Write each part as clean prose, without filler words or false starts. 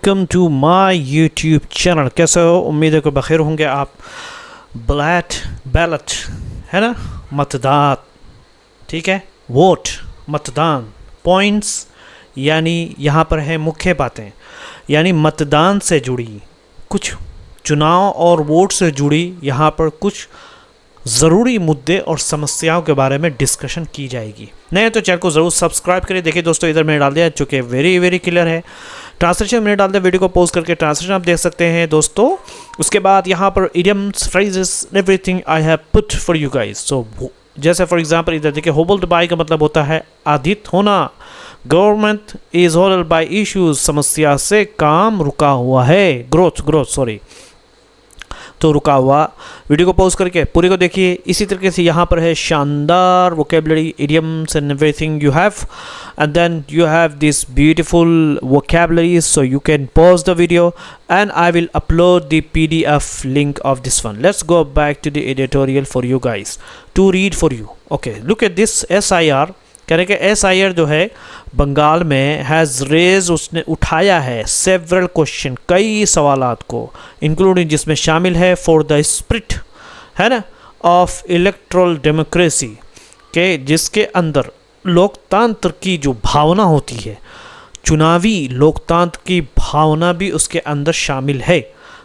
Welcome to my YouTube channel. कैसे हो? उम्मीद है कि बखैर होंगे आप। बैलेट है ना, मतदान, ठीक है, वोट, मतदान, पॉइंट्स, यानी यहाँ पर है मुख्य बातें, यानी मतदान से जुड़ी कुछ, चुनाव और वोट से जुड़ी यहाँ पर कुछ ज़रूरी मुद्दे और समस्याओं के बारे में डिस्कशन की जाएगी। नहीं तो चैनल को ज़रूर सब्सक्राइब करिए। देखिए दोस्तों, इधर मैंने डाल दिया जो कि वेरी वेरी क्लियर है। ट्रांसलेशन मैंने डाल दिया, वीडियो को पॉज करके ट्रांसलेशन आप देख सकते हैं दोस्तों। उसके बाद यहाँ पर idioms, phrases, everything I have put for you guys. सो जैसे फॉर एग्जांपल इधर देखिए, होबल्ड बाय का मतलब होता है आधित होना। Government is hold by issues, समस्या से काम रुका हुआ है, ग्रोथ सॉरी, तो रुका हुआ। वीडियो को पॉज करके पूरी को देखिए। इसी तरीके से यहाँ पर है शानदार vocabulary, idioms and everything you have, and then you have this beautiful vocabulary, so you can pause the video and I will upload the PDF link of this one. Let's go back to the editorial for you guys to read for you. Okay, look at this SIR। कह रहे कि SIR जो है बंगाल में has raise, उसने उठाया है several question, कई सवालात को, इंक्लूडिंग जिसमें शामिल है फॉर द स्पिरिट है ना ऑफ इलेक्ट्रल डेमोक्रेसी के, जिसके अंदर लोकतंत्र की जो भावना होती है, चुनावी लोकतंत्र की भावना भी उसके अंदर शामिल है।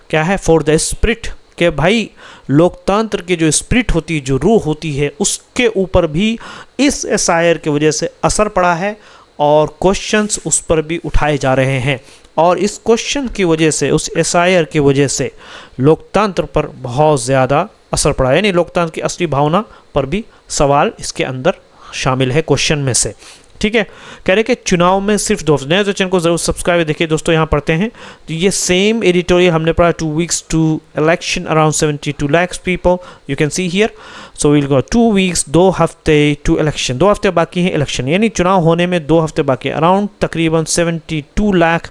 क्या है? फॉर द स्पिरिट, कि भाई लोकतंत्र की जो स्पिरिट होती है, जो रूह होती है, उसके ऊपर भी इस SIR की वजह से असर पड़ा है और क्वेश्चंस उस पर भी उठाए जा रहे हैं। और इस क्वेश्चन की वजह से, उस SIR की वजह से लोकतंत्र पर बहुत ज़्यादा असर पड़ा है, यानी लोकतंत्र की असली भावना पर भी सवाल इसके अंदर शामिल है क्वेश्चन में से। ठीक है, कह रहे कि चुनाव में सिर्फ 2 हफ्ते, नए तो चैनल को जरूर सब्सक्राइब। देखिए दोस्तों, यहाँ पढ़ते हैं तो ये सेम एडिटोरियल हमने पढ़ा 2 weeks to election, around 72 lakhs people, you can see here. So will go 2 weeks, 2 हफ्ते टू इलेक्शन, 2 हफ्ते बाकी हैं इलेक्शन, यानी चुनाव होने में 2 हफ्ते बाकी है। अराउंड तकरीबन 72 लाख,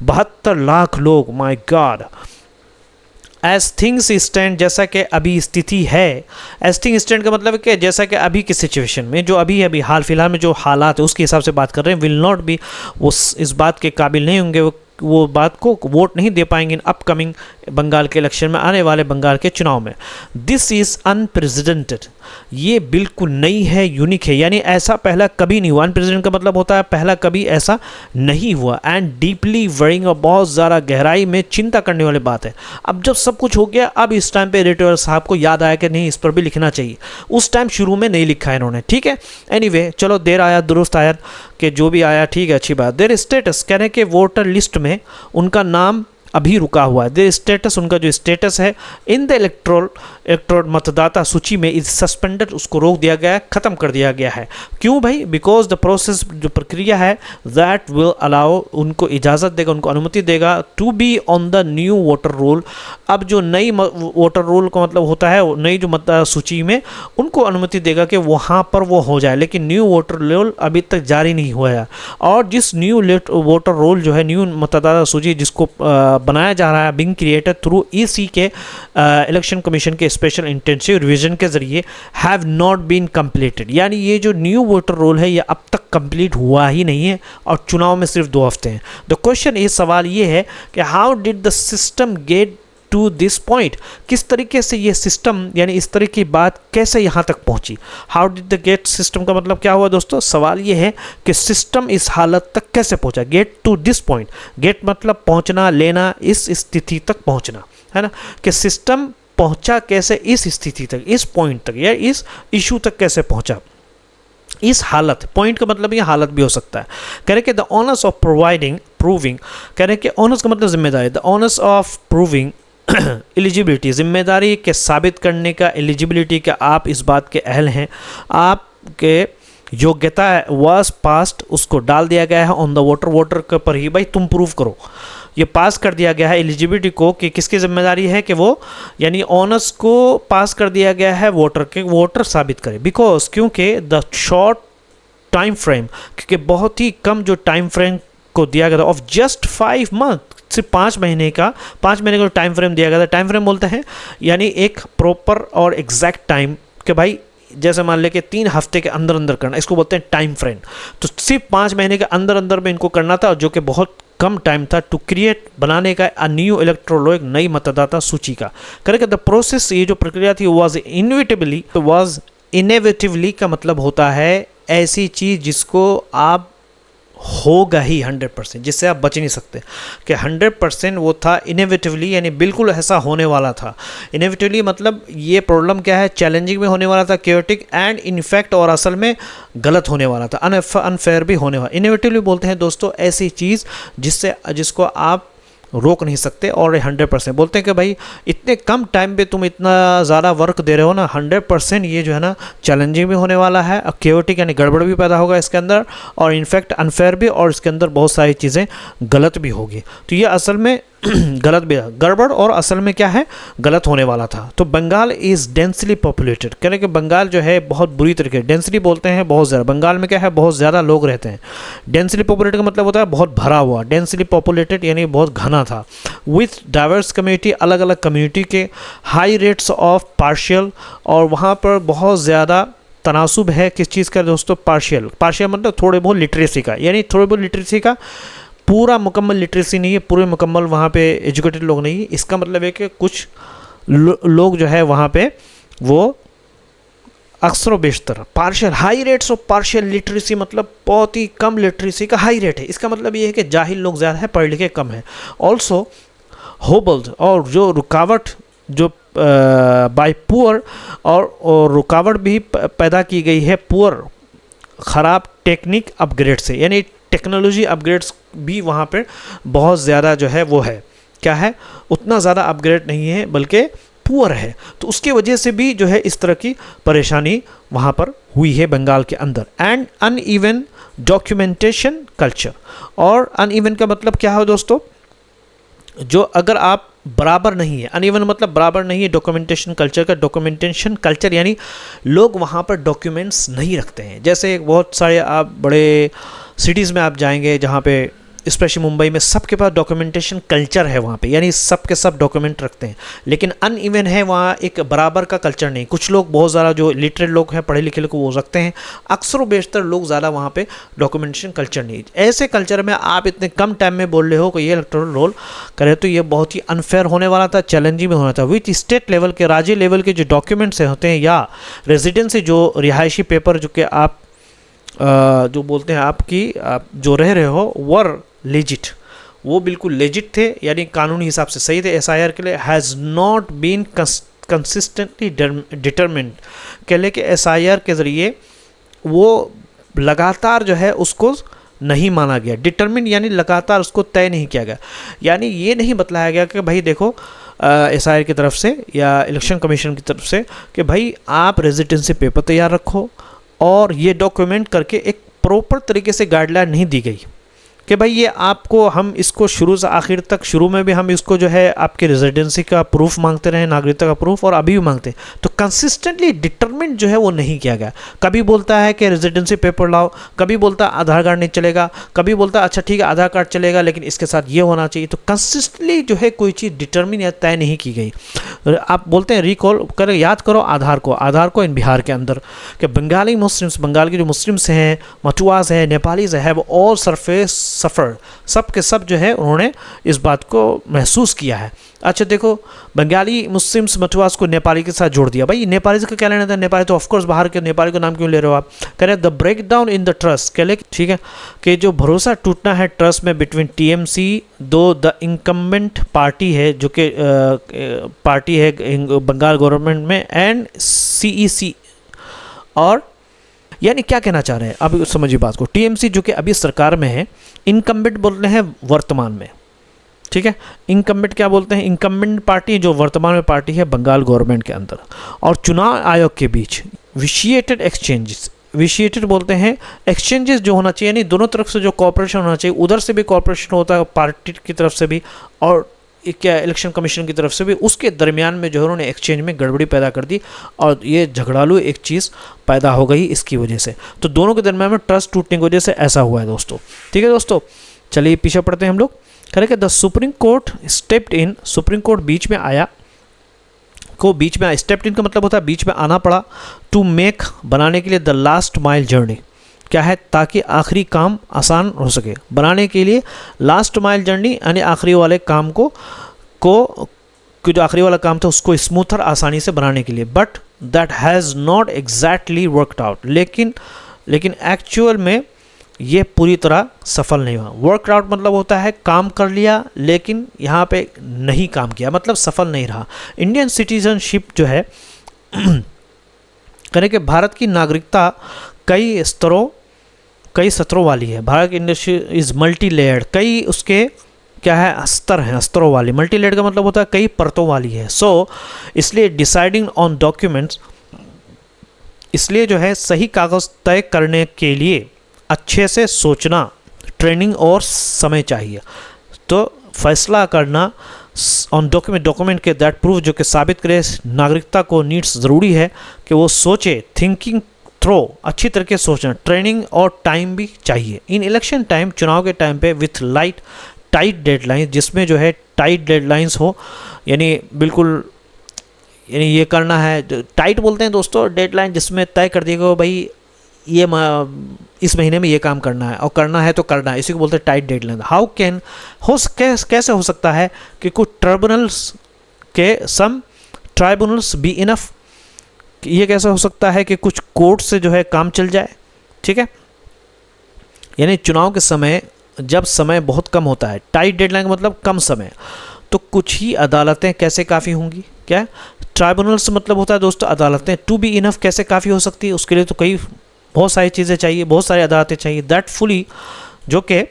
72 लाख लोग, माई गॉड। एज थिंग्स स्टैंड, जैसा कि अभी स्थिति है। एज थिंग स्टैंड का मतलब है कि जैसा कि अभी की सिचुएशन में, जो अभी हाल फिलहाल में जो हालात है उसके हिसाब से बात कर रहे हैं, विल नॉट बी, वो इस बात के काबिल नहीं होंगे, वो बात को वोट नहीं दे पाएंगे इन अपकमिंग बंगाल के इलेक्शन में, आने वाले बंगाल के चुनाव में। दिस इज़ अनप्रेसिडेंटेड, ये बिल्कुल नई है, यूनिक है, यानी ऐसा पहला कभी नहीं हुआ। अनप्रेसिडेंट का मतलब होता है पहला कभी ऐसा नहीं हुआ। एंड डीपली वरिंग, और बहुत ज़्यादा गहराई में चिंता करने वाली बात है। अब जब सब कुछ हो गया, अब इस टाइम पे एडिटर साहब को याद आया कि नहीं, इस पर भी लिखना चाहिए। उस टाइम शुरू में नहीं लिखा है इन्होंने, ठीक है। एनीवे, चलो देर आया दुरुस्त आया, कि जो भी आया ठीक है, अच्छी बात। देयर स्टेटस, कह रहे हैं कि वोटर लिस्ट में उनका नाम अभी रुका हुआ है। देयर स्टेटस, उनका जो स्टेटस है इन द इलेक्ट्रोल मतदाता सूची में इज सस्पेंडेड, उसको रोक दिया गया है, ख़त्म कर दिया गया है। क्यों भाई? बिकॉज द प्रोसेस, जो प्रक्रिया है, दैट विल अलाउ, उनको इजाज़त देगा, उनको अनुमति देगा to be on the new voter roll. अब जो नई वोटर रोल का मतलब होता है, नई जो मतदाता सूची में उनको अनुमति देगा कि वहाँ पर वो हो जाए, लेकिन न्यू वोटर रोल अभी तक जारी नहीं हुआ है। और जिस न्यू वोटर रोल जो है, न्यू मतदाता सूची जिसको बनाया जा रहा है, बिंग क्रिएटेड थ्रू EC के इलेक्शन कमीशन के स्पेशल इंटेंसिव रिवीजन के जरिए, हैव नॉट बीन कंप्लीटेड, यानी ये जो न्यू वोटर रोल है ये अब तक कंप्लीट हुआ ही नहीं है, और चुनाव में सिर्फ 2 हफ्ते हैं। द क्वेश्चन, ये सवाल ये है कि how did the system get to this point, किस तरीके से ये सिस्टम, यानी इस तरह की बात कैसे यहाँ तक पहुँची। How did the get, system का मतलब क्या हुआ दोस्तों? सवाल ये है कि सिस्टम इस हालत तक कैसे पहुँचा। Get to this point, get मतलब पहुँचना, लेना, इस स्थिति तक पहुँचना, है ना, कि सिस्टम पहुँचा कैसे इस स्थिति तक, इस पॉइंट तक, या इस इशू तक कैसे पहुँचा, इस हालत। पॉइंट का मतलब ये हालत भी हो सकता है। कह रहे कि द ऑनर्स ऑफ प्रूविंग, कह रहे कि ऑनर्स का मतलब जिम्मेदारी, the honours of proving eligibility, जिम्मेदारी के साबित करने का, एलिजिबिलिटी का, आप इस बात के अहल हैं, आपके योग्यता है, वाज पास्ट, उसको डाल दिया गया है ऑन द वोटर के पर ही, भाई तुम प्रूव करो, ये पास कर दिया गया है एलिजिबिलिटी को, कि किसकी जिम्मेदारी है कि वो, यानी ऑनर्स को पास कर दिया गया है वोटर साबित करे। बिकॉज, क्योंकि द शॉर्ट टाइम फ्रेम, क्योंकि बहुत ही कम जो टाइम फ्रेम को दिया गया था, ऑफ जस्ट 5 month, सिर्फ 5 महीने का टाइम फ्रेम दिया गया था। टाइम फ्रेम बोलते हैं यानी एक प्रॉपर और एग्जैक्ट टाइम, कि भाई जैसे मान ले कि 3 हफ्ते के अंदर अंदर करना, इसको बोलते हैं टाइम फ्रेम। तो सिर्फ 5 महीने के अंदर अंदर में इनको करना था, जो कि बहुत कम टाइम था टू क्रिएट बनाने का अ न्यू इलेक्ट्रोल, एक नई मतदाता सूची का। करेक्ट। द प्रोसेस, ये जो प्रक्रिया थी वाज इनएविटेबली का मतलब होता है ऐसी चीज़ जिसको आप होगा ही 100%, जिससे आप बच नहीं सकते, कि 100% वो था इनएविटेबली, यानी बिल्कुल ऐसा होने वाला था। इनएविटेबली मतलब ये प्रॉब्लम क्या है, चैलेंजिंग भी होने वाला था, क्योटिक एंड इनफैक्ट और असल में गलत होने वाला था, अनफेयर भी होने वाला। इनएविटेबली बोलते हैं दोस्तों ऐसी चीज़ जिसको आप रोक नहीं सकते, और 100% बोलते हैं कि भाई इतने कम टाइम पे तुम इतना ज़्यादा वर्क दे रहे हो ना, 100% ये जो है ना चैलेंजिंग भी होने वाला है, क्योटिक यानी गड़बड़ भी पैदा होगा इसके अंदर, और इनफैक्ट अनफेयर भी, और इसके अंदर बहुत सारी चीज़ें गलत भी होगी। तो ये असल में गलत भी, गड़बड़ और असल में क्या है, गलत होने वाला था। तो बंगाल इज़ डेंसली पॉपुलेटेड, कहने कि बंगाल जो है बहुत बुरी तरीके, डेंसली बोलते हैं बहुत ज़्यादा, बंगाल में क्या है बहुत ज़्यादा लोग रहते हैं। डेंसली पॉपुलेटेड का मतलब होता है बहुत भरा हुआ, डेंसली पॉपुलेटेड यानी बहुत घना था। विथ डाइवर्स कम्युनिटी, अलग अलग कम्युनिटी के, हाई रेट्स ऑफ पार्शियल, और वहाँ पर बहुत ज़्यादा तनासुब है किस चीज़ का दोस्तों, पार्शियल मतलब थोड़े बहुत लिटरेसी का, यानी थोड़े बहुत लिटरेसी का, पूरा मुकम्मल लिटरेसी नहीं है, पूरे मुकम्मल वहाँ पे एजुकेटेड लोग नहीं है। इसका मतलब है कि कुछ लोग जो है वहाँ पे वो अक्सर बेशतर partial, high rates of partial literacy मतलब बहुत ही कम लिटरेसी का हाई रेट है। इसका मतलब ये है कि जाहिल लोग ज़्यादा है, पढ़े लिखे कम है। ऑल्सो होबल्स, और जो रुकावट जो बाय पुअर, और रुकावट भी पैदा की गई है पुअर, ख़राब टेक्निक अपग्रेड से, यानी टेक्नोलॉजी अपग्रेड्स भी वहाँ पर बहुत ज़्यादा जो है वो है, क्या है, उतना ज़्यादा अपग्रेड नहीं है बल्कि पुअर है। तो उसके वजह से भी जो है इस तरह की परेशानी वहाँ पर हुई है बंगाल के अंदर। एंड अनइवन डॉक्यूमेंटेशन कल्चर, और अनइवन का मतलब क्या है दोस्तों, जो अगर आप बराबर नहीं है, अनइवन मतलब बराबर नहीं है डॉक्यूमेंटेशन कल्चर का। डॉक्यूमेंटेशन कल्चर यानी लोग वहाँ पर डॉक्यूमेंट्स नहीं रखते हैं। जैसे बहुत सारे आप बड़े सिटीज़ में आप जाएंगे जहाँ पे स्पेशली मुंबई में सबके पास डॉक्यूमेंटेशन कल्चर है वहाँ पे, यानी सब के सब डॉक्यूमेंट रखते हैं, लेकिन अनइवन है वहाँ, एक बराबर का कल्चर नहीं। कुछ लोग बहुत ज़्यादा जो लिटरेट लोग हैं, पढ़े लिखे लोग, वो रखते हैं, अक्सर व बेशतर लोग ज़्यादा वहाँ पे डॉक्यूमेंटेशन कल्चर नहीं। ऐसे कल्चर में आप इतने कम टाइम में बोल रहे हो कि ये इलेक्टोरल रोल करे, तो ये बहुत ही अनफेयर होने वाला था, चैलेंजिंग भी होना था। विथ स्टेट लेवल के, राज्य लेवल के जो डॉक्यूमेंट्स होते हैं, या रेजिडेंसी जो रिहायशी पेपर जो कि आप जो बोलते हैं आप जो रह रहे हो, वर लेजिट, वो बिल्कुल लेजिट थे, यानी कानूनी हिसाब से सही थे। एसआईआर के लिए has not been consistently determined, कह ले कि एसआईआर के ज़रिए वो लगातार जो है उसको नहीं माना गया। डिटरमिन यानी लगातार उसको तय नहीं किया गया, यानी ये नहीं बतलाया गया कि भाई देखो एसआईआर की तरफ से या इलेक्शन कमीशन की तरफ से कि भाई आप रेजिडेंसी पेपर तैयार रखो, और ये डॉक्यूमेंट करके एक प्रॉपर तरीके से गाइडलाइन नहीं दी गई कि भाई ये आपको, हम इसको शुरू से आखिर तक, शुरू में भी हम इसको जो है आपके रेजिडेंसी का प्रूफ मांगते रहे, नागरिकता का प्रूफ, और अभी भी मांगते हैं। तो कंसिस्टेंटली डिटरमिन जो है वो नहीं किया गया। कभी बोलता है कि रेजिडेंसी पेपर लाओ, कभी बोलता है आधार कार्ड नहीं चलेगा, कभी बोलता है अच्छा ठीक है आधार कार्ड चलेगा लेकिन इसके साथ ये होना चाहिए। तो कंसिस्टेंटली जो है कोई चीज़ डिटरमिन या तय नहीं की गई। आप बोलते हैं रिकॉल करें, याद करो आधार को इन बिहार के अंदर कि बंगाली मुस्लिम्स, बंगाल के जो मुस्लिम्स हैं, मटुआज हैं, नेपालीज हैं, वो ऑल सरफेस सफ़र, सब के सब जो है उन्होंने इस बात को महसूस किया है। अच्छा देखो, बंगाली मुस्लिम्स मटुआस को नेपाली के साथ जोड़ दिया। भाई नेपाली का क्या लेना था, नेपाली तो ऑफकोर्स बाहर के, नेपाली का नाम क्यों ले रहे हो आप। कह रहे the break down in the trust, कह ले ठीक है कि जो भरोसा टूटना है ट्रस्ट में बिटवीन टीएमसी, दो द इनकम्बेंट पार्टी है जो कि पार्टी है बंगाल गवर्नमेंट में, एंड सीईसी, और यानी क्या कहना चाह रहे हैं अब समझिए बात को। टीएमसी जो कि अभी सरकार में है, इनकम्बेंट बोल रहे हैं वर्तमान में, ठीक है। इनकम्बेंट क्या बोलते हैं, इनकम्बेंट पार्टी जो वर्तमान में पार्टी है बंगाल गवर्नमेंट के अंदर, और चुनाव आयोग के बीच विशिएटेड एक्सचेंजेस, विशिएटेड बोलते हैं एक्सचेंजेस जो होना चाहिए, यानी दोनों तरफ से जो कॉपरेशन होना चाहिए, उधर से भी कॉपरेशन होता है पार्टी की तरफ से भी, और क्या इलेक्शन कमीशन की तरफ से भी, उसके दरमियान में जो है उन्होंने एक्सचेंज में गड़बड़ी पैदा कर दी, और ये झगड़ालू एक चीज़ पैदा हो गई इसकी वजह से। तो दोनों के दरमियान में ट्रस्ट टूटने की वजह से ऐसा हुआ है दोस्तों, ठीक है दोस्तों। चलिए पीछे पढ़ते हैं हम लोग। करें the Supreme Court stepped in, Supreme Court बीच में आया, बीच में स्टेप्ड इन का मतलब होता है बीच में आना पड़ा, टू मेक बनाने के लिए द लास्ट माइल जर्नी, क्या है, ताकि आखिरी काम आसान हो सके। बनाने के लिए लास्ट माइल जर्नी यानी आखिरी वाले काम को जो आखिरी वाला काम था उसको स्मूथर आसानी से बनाने के लिए। But that has not exactly worked out, लेकिन एक्चुअल में ये पूरी तरह सफल नहीं हुआ। वर्क आउट मतलब होता है काम कर लिया, लेकिन यहाँ पे नहीं काम किया, मतलब सफल नहीं रहा। इंडियन सिटीजनशिप जो है कहने के भारत की नागरिकता कई स्तरों वाली है। भारत की इंडस्ट्री इज़ मल्टी लेयर्ड, कई उसके क्या है स्तर हैं, स्तरों वाली। मल्टी लेयर्ड का मतलब होता है कई परतों वाली है। सो इसलिए डिसाइडिंग ऑन डॉक्यूमेंट्स, इसलिए जो है सही कागज़ तय करने के लिए अच्छे से सोचना, ट्रेनिंग और समय चाहिए। तो फैसला करना ऑन डॉक्यूमेंट के दैट प्रूफ, जो कि साबित करे नागरिकता को नीड्स, ज़रूरी है कि वो सोचे, थिंकिंग थ्रो, अच्छी तरीके से सोचना, ट्रेनिंग और टाइम भी चाहिए। इन इलेक्शन टाइम, चुनाव के टाइम पे विथ टाइट डेडलाइन, जिसमें जो है टाइट डेडलाइंस हो, यानी बिल्कुल यानी ये करना है, टाइट बोलते हैं दोस्तों डेडलाइन जिसमें तय कर दिएगा भाई ये इस महीने में ये काम करना है और करना है तो करना है, इसी को बोलते हैं टाइट डेडलाइन। हाउ कैन कैसे हो सकता है कि कुछ ट्राइब्यूनल्स बी इनफ, ये कैसे हो सकता है कि कुछ कोर्ट से जो है काम चल जाए, ठीक है। यानी चुनाव के समय जब समय बहुत कम होता है, टाइट डेडलाइन का मतलब कम समय, तो कुछ ही अदालतें कैसे काफ़ी होंगी, क्या ट्राइब्यूनल्स मतलब होता है दोस्तों अदालतें। टू बी इनफ कैसे काफ़ी हो सकती है, उसके लिए तो बहुत सारी चीज़ें चाहिए, बहुत सारी अदालतें चाहिए। दैट फुली, जो कि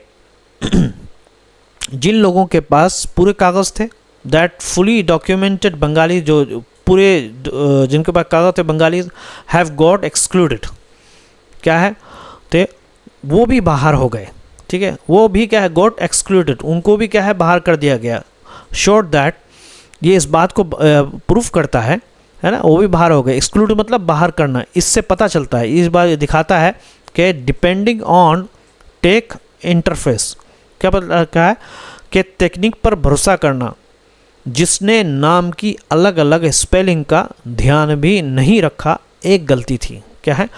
जिन लोगों के पास पूरे कागज़ थे, दैट फुली डॉक्यूमेंटेड बंगाली, जो पूरे जिनके पास कागज़ थे बंगाली, हैव गॉट एक्सक्लूडेड, क्या है तो वो भी बाहर हो गए, ठीक है। वो भी क्या है गॉट एक्सक्लूडेड, उनको भी क्या है बाहर कर दिया गया। शोर दैट, ये इस बात को प्रूफ करता है ना, वो भी बाहर हो गए। एक्सक्लूड मतलब बाहर करना, इससे पता चलता है, इस बार दिखाता है कि डिपेंडिंग ऑन टेक इंटरफेस, क्या है कि तकनीक पर भरोसा करना, जिसने नाम की अलग अलग स्पेलिंग का ध्यान भी नहीं रखा, एक गलती थी। क्या है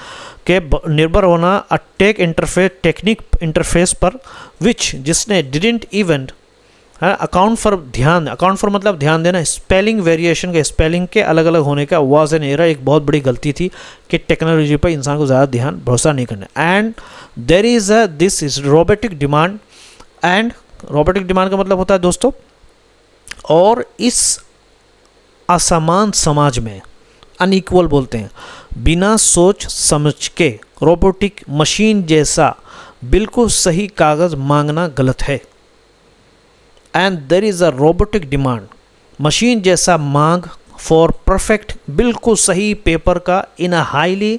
कि निर्भर होना टेक्निक इंटरफेस पर, विच जिसने डिडेंट इवेंट अकाउंट फॉर मतलब ध्यान देना, स्पेलिंग वेरिएशन के स्पेलिंग के अलग अलग होने का, वाज एन एरर, एक बहुत बड़ी गलती थी कि टेक्नोलॉजी पर इंसान को ज़्यादा भरोसा नहीं करना। And there is this is robotic demand, and robotic demand का मतलब होता है दोस्तों, और इस असमान समाज में अनइक्वल बोलते हैं, बिना सोच समझ के रोबोटिक मशीन जैसा बिल्कुल सही कागज़ मांगना गलत है। And there is a robotic demand, machine जैसा मांग फॉर परफेक्ट बिल्कुल सही पेपर का in a highly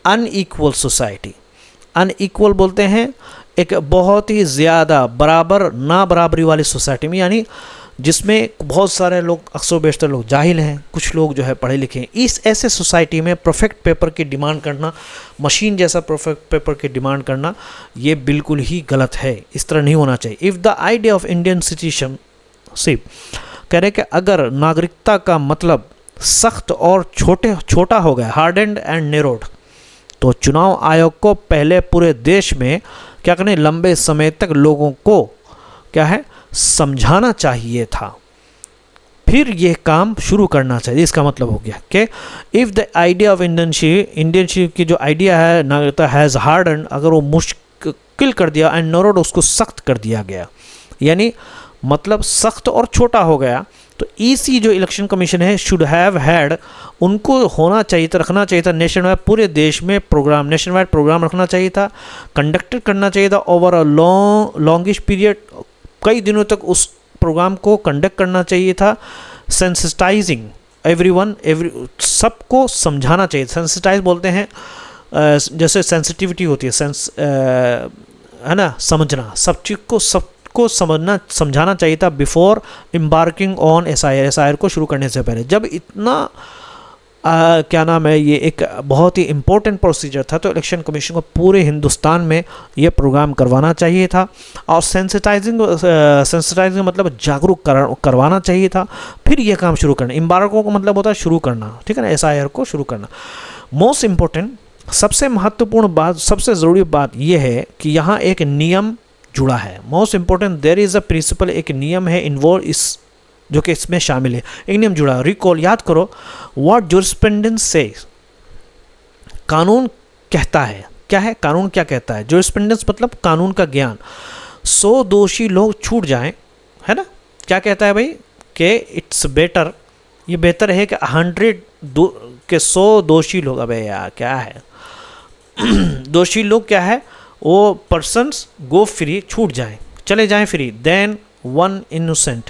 unequal society. Unequal बोलते हैं एक बहुत ही ज़्यादा बराबर ना बराबरी वाली सोसाइटी में, यानी जिसमें बहुत सारे लोग, अक्सर बेशतर लोग जाहिल हैं, कुछ लोग जो है पढ़े लिखे हैं। इस ऐसे सोसाइटी में परफेक्ट पेपर की डिमांड करना, मशीन जैसा परफेक्ट पेपर की डिमांड करना, ये बिल्कुल ही गलत है, इस तरह नहीं होना चाहिए। If the idea of Indian citizenship, कह रहे कि अगर नागरिकता का मतलब सख्त और छोटा हो गया, हार्डेंड एंड नेरोड, तो चुनाव आयोग को पहले पूरे देश में क्या करने, लंबे समय तक लोगों को क्या है समझाना चाहिए था, फिर यह काम शुरू करना चाहिए। इसका मतलब हो गया कि इफ़ द आइडिया ऑफ इंडियनशिप की जो आइडिया है नागरिकता हैज़ हार्डन, अगर वो मुश्किल कर दिया, एंड नरोड उसको सख्त कर दिया गया, यानी मतलब सख्त और छोटा हो गया, तो ईसी जो इलेक्शन कमीशन है शुड हैव हैड, उनको होना चाहिए था, रखना चाहिए था नेशन वाइड, पूरे देश में प्रोग्राम, नेशन वाइड प्रोग्राम रखना चाहिए था, कंडक्टेड करना चाहिए था ओवर अ लॉन्गिश पीरियड, कई दिनों तक उस प्रोग्राम को कंडक्ट करना चाहिए था। सेंसिटाइजिंग एवरीवन, सबको समझाना चाहिए। सेंसिटाइज बोलते हैं जैसे सेंसिटिविटी होती है, है ना, समझना, सब चीज़ को सबको समझाना चाहिए था बिफोर एम्बार्किंग ऑन एसआईआर को शुरू करने से पहले। जब इतना क्या नाम है, ये एक बहुत ही इम्पोर्टेंट प्रोसीजर था, तो इलेक्शन कमीशन को पूरे हिंदुस्तान में ये प्रोग्राम करवाना चाहिए था, और सेंसिटाइजिंग मतलब जागरूक करवाना चाहिए था, फिर ये काम शुरू करना। एम्बार्को का मतलब होता है शुरू करना, ठीक है ना, एसआईआर को शुरू करना। मोस्ट इम्पोर्टेंट सबसे महत्वपूर्ण बात, सबसे ज़रूरी बात यह है कि यहाँ एक नियम जुड़ा है। Most important, there is a principle, एक नियम है इन्वॉल्व इस, जो कि इसमें शामिल है, एक नियम जुड़ा है। रिकॉल, याद करो, व्हाट जूरिस्प्रूडेंस से, कानून कहता है, क्या है कानून, क्या कहता है, जूरिस्प्रूडेंस मतलब कानून का ज्ञान। 100 दोषी लोग छूट जाएं, है ना, क्या कहता है भाई कि इट्स बेटर, ये बेहतर है कि 100 दोषी लोग, अबे यार क्या है दोषी लोग क्या है, वो पर्सन्स गो फ्री, छूट जाएं, चले जाएं फ्री, देन 1 इनोसेंट,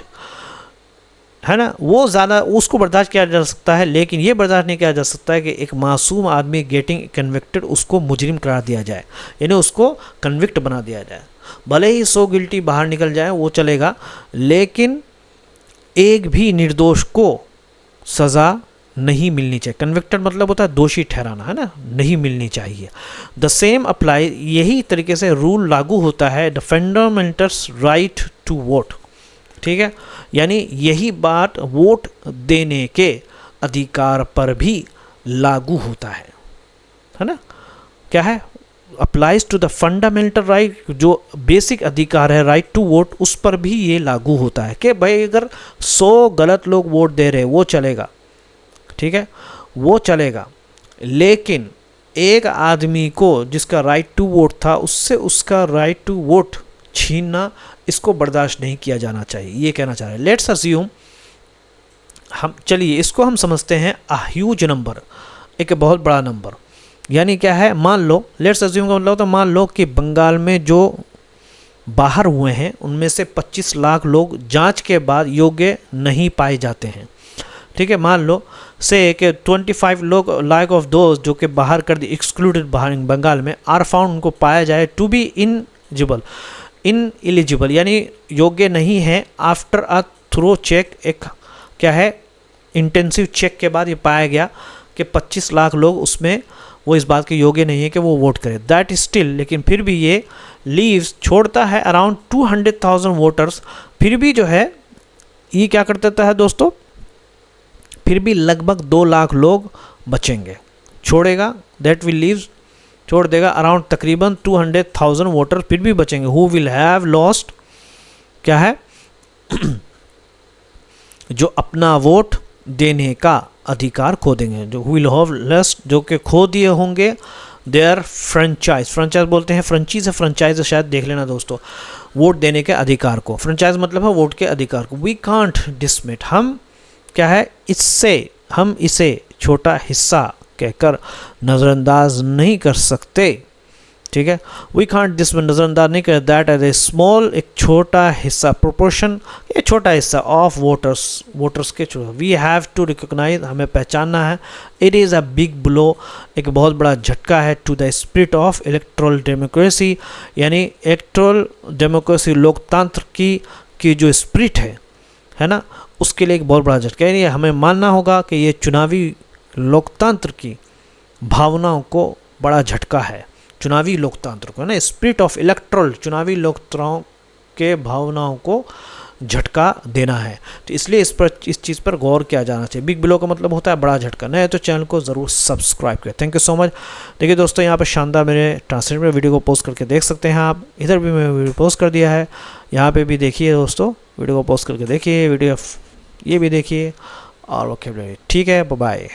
है ना, वो ज़्यादा उसको बर्दाश्त किया जा सकता है, लेकिन ये बर्दाश्त नहीं किया जा सकता है कि एक मासूम आदमी गेटिंग कन्विक्टेड, उसको मुजरिम करार दिया जाए, यानी उसको कन्विक्ट बना दिया जाए। भले ही 100 गिल्टी बाहर निकल जाए वो चलेगा, लेकिन एक भी निर्दोष को सज़ा नहीं मिलनी चाहिए। कन्विक्टेड मतलब होता है दोषी ठहराना, है ना, नहीं मिलनी चाहिए। द सेम अप्लाई, यही तरीके से रूल लागू होता है the fundamentals right to vote, ठीक है, यानी यही बात वोट देने के अधिकार पर भी लागू होता है ना, क्या है, applies to the fundamental right, जो बेसिक अधिकार है राइट टू वोट, उस पर भी ये लागू होता है कि भाई अगर 100 गलत लोग वोट दे रहे वो चलेगा, ठीक है, वो चलेगा, लेकिन एक आदमी को जिसका राइट टू वोट था उससे उसका राइट टू वोट छीनना, इसको बर्दाश्त नहीं किया जाना चाहिए, ये कहना चाह रहे हैं। लेट्स अज्यूम, हम चलिए इसको हम समझते हैं अ ह्यूज नंबर, एक बहुत बड़ा नंबर, यानी क्या है, मान लो, लेट्स अज्यूम का मतलब, तो मान लो कि बंगाल में जो बाहर हुए हैं उनमें से 25 लाख लोग जांच के बाद योग्य नहीं पाए जाते हैं, ठीक है, मान लो से कि 25 लोग लाइक ऑफ दोज जो कि बाहर कर दी, एक्सक्लूडेड बाहर बंगाल में, आर फाउंड, उनको पाया जाए टू बी इनएलिजिबल यानी योग्य नहीं है, आफ्टर अ थ्रो चेक, एक क्या है इंटेंसिव चेक के बाद ये पाया गया कि 25 लाख लोग उसमें वो इस बात के योग्य नहीं है कि वो वोट करें, दैट स्टिल, लेकिन फिर भी ये लीव्स छोड़ता है अराउंड 200,000 वोटर्स, फिर भी जो है ये क्या कर देता है दोस्तों, फिर भी लगभग 2 लाख लोग बचेंगे, छोड़ेगा, दैट विल लीव्स, छोड़ देगा अराउंड तकरीबन 200,000 वोटर फिर भी बचेंगे, हु विल हैव लॉस्ट, क्या है जो अपना वोट देने का अधिकार खो देंगे, जो विल हैव लॉस्ट, जो कि खो दिए होंगे देयर फ्रेंचाइज, फ्रेंचाइज बोलते हैं, फ्रेंचीज है, फ्रेंचाइज शायद देख लेना दोस्तों, वोट देने के अधिकार को, फ्रेंचाइज मतलब है वोट के अधिकार को। वी कांट डिसमिट, हम क्या है इससे, हम इसे छोटा हिस्सा कहकर नज़रअंदाज नहीं कर सकते, ठीक है, वी कांट डिसमिट, नज़रअंदाज नहीं कर, दैट एज ए स्मॉल, एक छोटा हिस्सा, प्रोपोर्शन, ये छोटा हिस्सा ऑफ वोटर्स के, वी हैव टू रिकॉग्नाइज, हमें पहचानना है, it is a big blow, एक बहुत बड़ा झटका है, to the spirit of electoral democracy, यानी इलेक्ट्रल डेमोक्रेसी, लोकतंत्र की जो स्पिरिट है ना, उसके लिए एक बहुत बड़ा झटका, यानी हमें मानना होगा कि ये चुनावी लोकतंत्र की भावनाओं को बड़ा झटका है, चुनावी लोकतंत्र को, है ना, स्पिरिट ऑफ इलेक्ट्रल, चुनावी लोकतंत्रों के भावनाओं को झटका देना है, तो इसलिए इस चीज़ पर गौर किया जाना चाहिए। बिग ब्लो का मतलब होता है बड़ा झटका, नहीं तो चैनल को ज़रूर सब्सक्राइब करें। Thank you so much. देखिए दोस्तों, यहाँ पर शानदार मेरे ट्रांसलेट में वीडियो को पोस्ट करके देख सकते हैं आप, इधर भी मैं वीडियो पोस्ट कर दिया है, यहाँ पे भी देखिए दोस्तों, वीडियो को पोस्ट करके देखिए, वीडियो ये भी देखिए, और ओके ठीक है, बाय।